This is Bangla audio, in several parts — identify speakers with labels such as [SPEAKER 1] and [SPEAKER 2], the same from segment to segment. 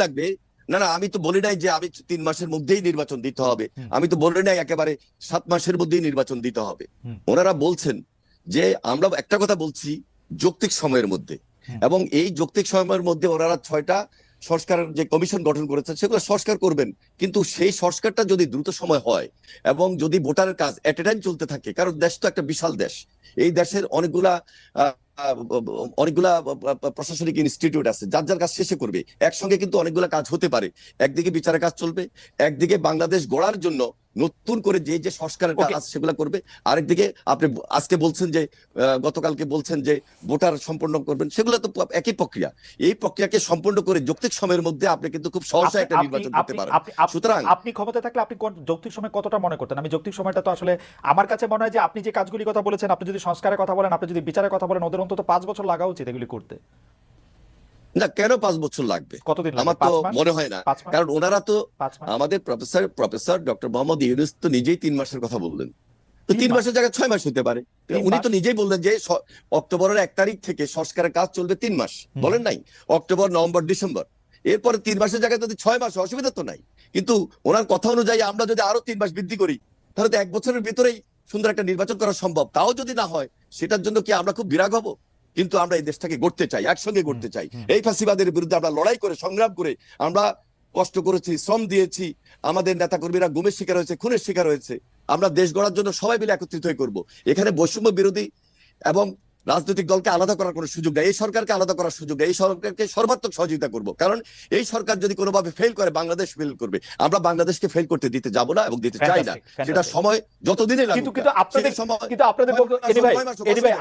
[SPEAKER 1] লাগবে। না না, আমি তো বলি নাই যে আমি 3 মাসের মধ্যেই নির্বাচন দিতে হবে, আমি তো বলি নাই একেবারে 7 মাসের মধ্যেই নির্বাচন দিতে হবে। ওনারা বলছেন যে আমরা একটা কথা বলছি যৌক্তিক সময়ের মধ্যে, এবং এই যৌক্তিক সময়ের মধ্যে ওনারা 6টা সংস্কারের যে কমিশন গঠন করেছেন সেগুলো সংস্কার করবেন। কিন্তু সেই সংস্কারটা যদি দ্রুত সময় হয় এবং যদি ভোটারের কাজ এট এ টাইম চলতে থাকে, কারণ দেশ তো একটা বিশাল দেশ, এই দেশের অনেকগুলা প্রশাসনিক ইনস্টিটিউট আছে, যার যার কাজ শেষে করবে একসঙ্গে, কিন্তু অনেকগুলা কাজ হতে পারে। একদিকে বিচারের কাজ চলবে, একদিকে বাংলাদেশ গড়ার জন্য নতুন করে যে যে সংস্কারের কাজ সেগুলো করবে, আরেকদিকে আপনি আজকে বলছেন যে গতকালকে বলছেন যে ভোটার সম্পন্ন করবেন, সেগুলো তো একই প্রক্রিয়া। এই প্রক্রিয়াকে সম্পন্ন করে যৌক্তিক সময়ের মধ্যে আপনি কিন্তু খুব সহজে একটা নির্বাচন করতে পারেন। সুতরাং
[SPEAKER 2] আপনি ক্ষমতায় থাকলে আপনি যৌক্তিক সময় কতটা মনে করতেন? আমি যৌক্তিক সময়টা তো আসলে আমার কাছে মনে হয় যে আপনি যে কাজগুলি কথা বলেছেন, আপনি যদি সংস্কারের কথা বলেন, আপনি যদি বিচারের কথা বলেন, ওদের অন্তত 5 বছর লাগা উচিত এগুলি করতে।
[SPEAKER 1] না, কেন 5 বছর লাগবে?
[SPEAKER 2] কতদিন লাগবে?
[SPEAKER 1] আমার তো মনে হয় না, কারণ ওনারা তো আমাদের প্রফেসর ডক্টর মোহাম্মদ ইউনূস তো নিজেই 3 মাসের কথা বললেন। তো 3 মাসের জায়গায় 6 মাস হতে পারে। উনি তো নিজেই বললেন যে অক্টোবরের 1 তারিখ থেকে সংস্কারের কাজ চলবে 3 মাস, বলেন নাই? অক্টোবর, নভেম্বর, ডিসেম্বর, এরপরে 3 মাসের জায়গায় যদি 6 মাস, অসুবিধা তো নাই। কিন্তু ওনার কথা অনুযায়ী আমরা যদি আরো 3 মাস বৃদ্ধি করি, তাহলে তো 1 বছরের ভিতরেই সুন্দর একটা নির্বাচন করা সম্ভব। তাও যদি না হয়, সেটার জন্য কি আমরা খুব বিরাগ হব? কিন্তু আমরা এই দেশটাকে গড়তে চাই, একসঙ্গে গড়তে চাই। এই ফাঁসিবাদের বিরুদ্ধে আমরা লড়াই করে, সংগ্রাম করে, আমরা কষ্ট করেছি, শ্রম দিয়েছি, আমাদের নেতা কর্মীরা গুমের শিকার হয়েছে, খুনের শিকার হয়েছে। আমরা দেশ গড়ার জন্য সবাই মিলে একত্রিত হয়ে করবো। এখানে বৈষম্য বিরোধী এবং রাজনৈতিক দলকে আলাদা করার কোনো সুযোগ নেই, এই সরকারকে আলাদা করার সুযোগ নেই। এই সরকারকে সর্বাত্মক সহযোগিতা করব, কারণ এই সরকার যদি কোনোভাবে ফেল করে, বাংলাদেশ ফেল করবে। আমরা বাংলাদেশকে ফেল করতে দিতে যাব না এবং দিতে চাই না। সেটা সময় যতদিনই লাগুক।
[SPEAKER 2] কিন্তু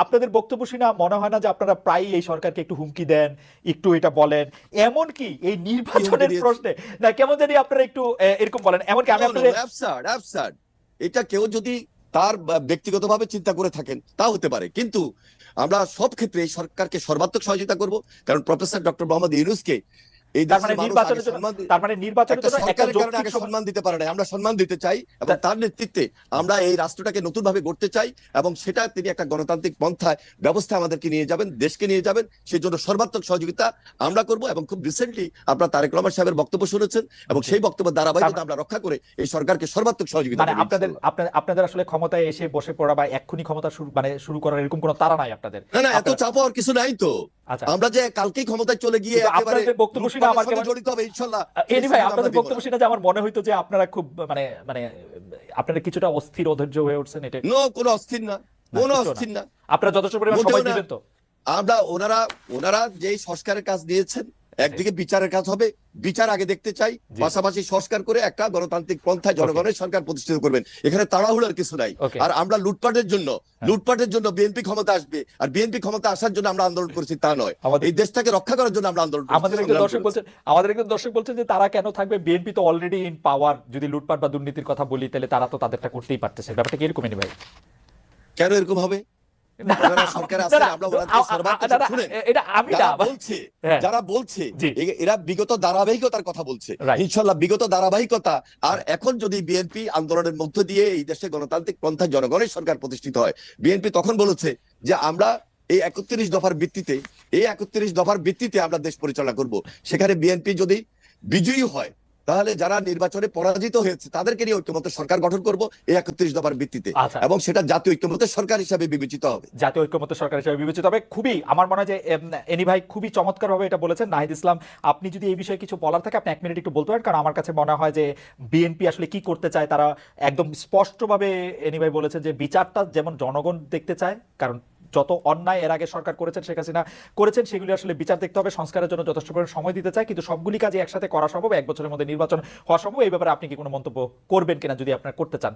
[SPEAKER 2] আপনাদের বক্তব্য শুনে মনে হয় না যে আপনারা প্রায় এই সরকারকে একটু হুমকি দেন, একটু এটা বলেন, এমন কি এই নির্বাচনের প্রশ্নে না কেমন জানি আপনারা একটু এরকম বলেন? এমন কি আমি আপনাদের
[SPEAKER 1] এটা কেউ যদি তার ব্যক্তিগতভাবে চিন্তা করে থাকেন তা হতে পারে, কিন্তু আমরা সব ক্ষেত্রে এই সরকারকে সর্বাত্মক সহযোগিতা করব, কারণ প্রফেসর ডক্টর মোহাম্মদ ইউনূসকে এই সম্মান দিতে পারে না, আমরা সম্মান দিতে চাই এবং তার নেতৃত্বে আমরা এই রাষ্ট্রটাকে নতুন ভাবে গড়তে চাই, এবং সেটা তিনি একটা গণতান্ত্রিক পন্থায় ব্যবস্থা আমাদেরকে নিয়ে যাবেন, দেশকে নিয়ে যাবেন, সেই জন্য সর্বাত্মক সহযোগিতা আমরা করব। এবং খুব রিসেন্টলি আপনারা তারেক রহমান সাহেবের বক্তব্য শুনেছেন, এবং সেই বক্তব্যের ধারাবাহিকতা আমরা রক্ষা করে এই সরকারকে সর্বাত্মক সহযোগিতা।
[SPEAKER 2] মানে আপনাদের আসলে ক্ষমতায় এসে বসে পড়া বা এক্ষুনি ক্ষমতা শুরু করার এরকম কোনো তাড়া নাই আপনাদের?
[SPEAKER 1] না না, এত চাপ হওয়ার কিছু নাই তো। আমরা যে কালকেই ক্ষমতায় চলে গিয়ে
[SPEAKER 2] আপনাদের বক্তব্য শুনে আমার
[SPEAKER 1] জড়িত হবে ইনশাআল্লাহ।
[SPEAKER 2] ভাই, আপনাদের বক্তব্য শুনে যে আমার মনে হইতো যে আপনারা খুব মানে মানে আপনারা কিছুটা অস্থির, অধৈর্য হয়ে উঠছেন। এটা
[SPEAKER 1] কোনো অস্থির না, কোনো অস্থির না।
[SPEAKER 2] আপনারা যথেষ্ট পরিমাণ সময় দিবেন তো?
[SPEAKER 1] আমরা ওনারা যে সংস্কারের কাজ দিয়েছেন, একদিকে বিচারের কাজ হবে, বিচার আগে দেখতে চাই, পাশাপাশি সংস্কার করে একটা গণতান্ত্রিক পন্থায় জনগণের সরকার প্রতিষ্ঠিত করবেন। এখানে তাড়াহুড়োর কিছু নাই। আর আমরা লুটপাটের জন্য বিএনপি ক্ষমতা আসবে, আর বিএনপি ক্ষমতা আসার জন্য আমরা আন্দোলন করছি তা নয়, এই দেশটাকে রক্ষা করার জন্য আমরা আন্দোলন করছি।
[SPEAKER 2] আমাদের একজন দর্শক বলছেন যে তারা কেন থাকবে, বিএনপি তো অলরেডি ইন পাওয়ার। যদি লুটপাট বা দুর্নীতির কথা বলি, তাহলে তারা তো তাদেরটা করতেই পারতেছে। ব্যাপারটা কি এরকমই ভাই?
[SPEAKER 1] কেন এরকম হবে? যারা বলছে এরা বিগত ধারাবাহিকতার কথা বলছে, ইনশাল্লাহ বিগত ধারাবাহিকতা। আর এখন যদি বিএনপি আন্দোলনের মধ্য দিয়ে এই দেশে গণতান্ত্রিক পন্থায় জনগণের সরকার প্রতিষ্ঠিত হয়, বিএনপি তখন বলেছে যে আমরা এই 31 দফার ভিত্তিতে আমরা দেশ পরিচালনা করব। সেখানে বিএনপি যদি বিজয়ী হয়, তাহলে যারা নির্বাচনে পরাজিত হয়েছে তাদেরকে নিয়ে ঐক্যমত্য সরকার গঠন করব এই 31 দফার ভিত্তিতে, এবং সেটা জাতীয় ঐক্যমত্য সরকার হিসাবে বিবেচিত হবে।
[SPEAKER 2] জাতীয় ঐক্যমত্য সরকার হিসাবে বিবেচিত হবে। খুবই আমার মনে হয় যে এনি ভাই খুবই চমৎকার ভাবে এটা বলেছেন। নাহিদ ইসলাম, আপনি যদি এই বিষয়ে কিছু বলার থাকে আপনি 1 মিনিট একটু বলতে পারেন, কারণ আমার কাছে মনে হয় যে বিএনপি আসলে কি করতে চায় তারা একদম স্পষ্টভাবে এনি ভাই বলেছেন যে বিচারটা যেমন জনগণ দেখতে চায়, কারণ যত অন্যায় এর আগে সরকার করেছেন, শেখ হাসিনা করেছেন, সেগুলি আসলে বিচার দেখতে হবে, সংস্কারের জন্য যথেষ্ট পরিমাণ সময় দিতে চায়, কিন্তু সবগুলি কাজে একসাথে করা সম্ভব, 1 বছরের মধ্যে নির্বাচন হওয়া সম্ভব। এই ব্যাপারে আপনি কি কোনো মন্তব্য করবেন কিনা, যদি আপনারা করতে চান?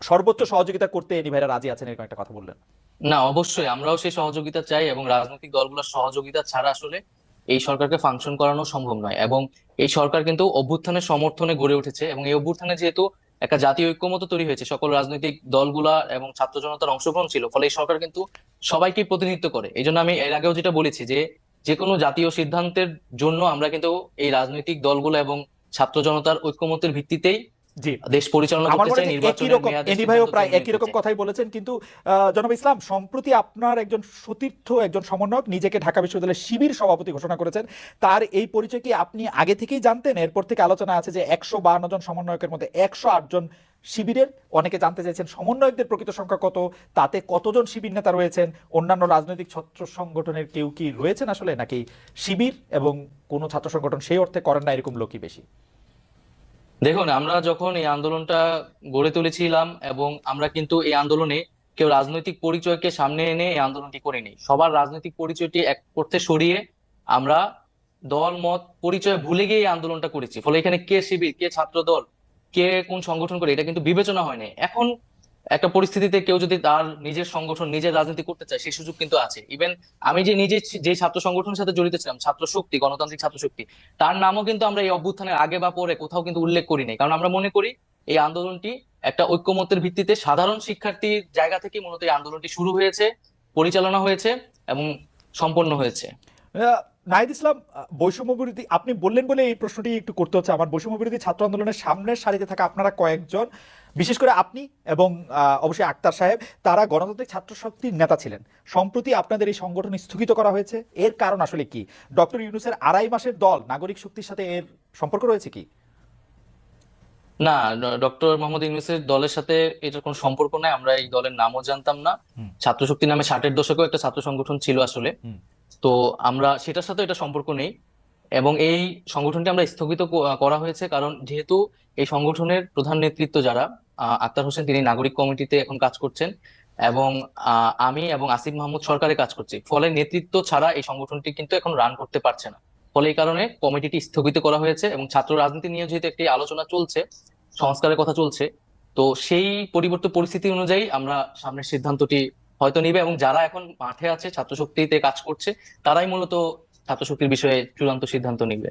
[SPEAKER 2] সর্বোচ্চ সহযোগিতা করতে এনি ভাইরা রাজি আছেন, এরকম একটা কথা বললেন।
[SPEAKER 3] না, অবশ্যই আমরাও সেই সহযোগিতা চাই, এবং রাজনৈতিক দলগুলোর সহযোগিতা ছাড়া আসলে এই সরকারকে ফাংশন করানো সম্ভব নয়। এবং এই সরকার কিন্তু অভ্যুত্থানের সমর্থনে গড়ে উঠেছে, এবং এই অভ্যুত্থানে যেহেতু একটা জাতীয় ঐক্যমত্য তৈরি হয়েছে, সকল রাজনৈতিক দলগুলা এবং ছাত্র জনতার অংশগ্রহণ ছিল, ফলে এই সরকার কিন্তু সবাইকে প্রতিনিধিত্ব করে। এই জন্য আমি এর আগেও যেটা বলেছি যে কোনো জাতীয় সিদ্ধান্তের জন্য আমরা কিন্তু এই রাজনৈতিক দলগুলো এবং ছাত্র জনতার ঐক্যমত্যের ভিত্তিতেই
[SPEAKER 2] জি,
[SPEAKER 3] দেশ পরিচালনা
[SPEAKER 2] আমার
[SPEAKER 3] করতে
[SPEAKER 2] মনে
[SPEAKER 3] চায়,
[SPEAKER 2] হয় যে একই
[SPEAKER 3] নির্বাচনের
[SPEAKER 2] রকম
[SPEAKER 3] মেয়াদে
[SPEAKER 2] এনি ভাইও
[SPEAKER 3] সিদ্ধান্ত
[SPEAKER 2] প্রায়
[SPEAKER 3] তিনি
[SPEAKER 2] একই
[SPEAKER 3] নিতে
[SPEAKER 2] রকম
[SPEAKER 3] চায়।
[SPEAKER 2] কথাই বলেছেন, কিন্তু জনাব ইসলাম, সম্প্রতি আপনার একজন সতীর্থ, একজন সমন্বয়ক নিজেকে ঢাকা বিশ্ববিদ্যালয়ের শিবির সভাপতি ঘোষণা করেছেন। তার এই পরিচয় কি আপনি আগে থেকেই জানতেন? এরপর থেকে আলোচনা আছে যে 152 জন সমন্বয়কের মধ্যে 108 জন শিবিরের। অনেকে জানতে চাইছেন সমন্বয়কদের প্রকৃত সংখ্যা কত, তাতে কতজন শিবির নেতা রয়েছেন, অন্যান্য রাজনৈতিক ছাত্র সংগঠনের কেউ কি রয়েছেন আসলে, নাকি শিবির এবং কোনো ছাত্র সংগঠন সেই অর্থে করেন না এরকম লোকই বেশি?
[SPEAKER 3] দেখুন, আমরা যখন এই আন্দোলনটা গড়ে তুলেছিলাম এবং আমরা কিন্তু এই আন্দোলনে কেউ রাজনৈতিক পরিচয়কে সামনে এনে এই আন্দোলনটি করিনি। সবার রাজনৈতিক পরিচয়টি এক করতে সরিয়ে আমরা দল মত পরিচয় ভুলে গিয়ে এই আন্দোলনটা করেছি। ফলে এখানে কে শিবির, কে ছাত্র দল, কে কোন সংগঠন করে এটা কিন্তু বিবেচনা হয়নি। এখন একটা পরিস্থিতিতে কেউ যদি তার নিজের সংগঠন, নিজের রাজনীতি করতে চায়, সেই সুযোগ কিন্তু আছে। ইভেন আমি যে নিজে যে ছাত্র সংগঠনের সাথে জড়িত ছিলাম, ছাত্র শক্তি, গণতান্ত্রিক ছাত্র শক্তি, তার নামও কিন্তু আমরা এই অভ্যুত্থানের আগে বা পরে কোথাও কিন্তু উল্লেখ করি নাই। কারণ আমরা মনে করি এই আন্দোলনটি একটা ঐক্যমত্যের ভিত্তিতে সাধারণ শিক্ষার্থীর জায়গা থেকে মূলত এই আন্দোলনটি শুরু হয়েছে, পরিচালনা হয়েছে এবং সম্পন্ন হয়েছে।
[SPEAKER 2] নাহিদ ইসলাম, বৈষম্য বিরোধী আপনি বললেন বলে এই প্রশ্নটি একটু করতে হচ্ছে আমার। বৈষম্য বিরোধী ছাত্র আন্দোলনের সামনের সারিতে থাকা আপনারা কয়েকজন, বিশেষ করে আপনি এবং অবশ্যই আক্তার সাহেব, তারা গণতান্ত্রিক ছাত্র শক্তির নেতা ছিলেন। সম্প্রতি আপনাদের এই সংগঠন স্থগিত করা হয়েছে, এর কারণ আসলে কি? ডক্টর ইউনূসের 2.5 মাসের দল নাগরিক শক্তির সাথে এর সম্পর্ক রয়েছে কি?
[SPEAKER 3] না, ডক্টর মোহাম্মদ ইউনূসের দলের সাথে এটার কোনো সম্পর্ক নাই। আমরা এই দলের নামও জানতাম না।
[SPEAKER 2] হুম,
[SPEAKER 3] ছাত্র শক্তি নামে 60-এর দশকেও একটা ছাত্র সংগঠন ছিল আসলে।
[SPEAKER 2] হুম,
[SPEAKER 3] তো আমরা সেটার সাথে এটা সম্পর্ক নেই। এবং এই সংগঠনটি আমরা স্থগিত করা হয়েছে কারণ যেহেতু এই সংগঠনের প্রধান নেতৃত্ব যারা, আক্তার হোসেন, তিনি নাগরিক কমিটিতে এখন কাজ করছেন এবং আমি এবং আসিফ মাহমুদ সরকারে কাজ করছি। ফলে নেতৃত্ব ছাড়া এই সংগঠনটি কিন্তু এখন রান করতে পারছে না। ফলে এই কারণে কমিটিটি স্থগিত করা হয়েছে এবং ছাত্র রাজনীতি নিয়ে যেহেতু একটি আলোচনা চলছে, সংস্কারের কথা চলছে, তো সেই পরিবর্তিত পরিস্থিতি অনুযায়ী আমরা সামনের সিদ্ধান্তটি হয়তো নিবে এবং যারা এখন মাঠে আছে ছাত্র শক্তিতে কাজ করছে, তারাই মূলত ছাত্র শক্তির বিষয়ে চূড়ান্ত সিদ্ধান্ত নিবে।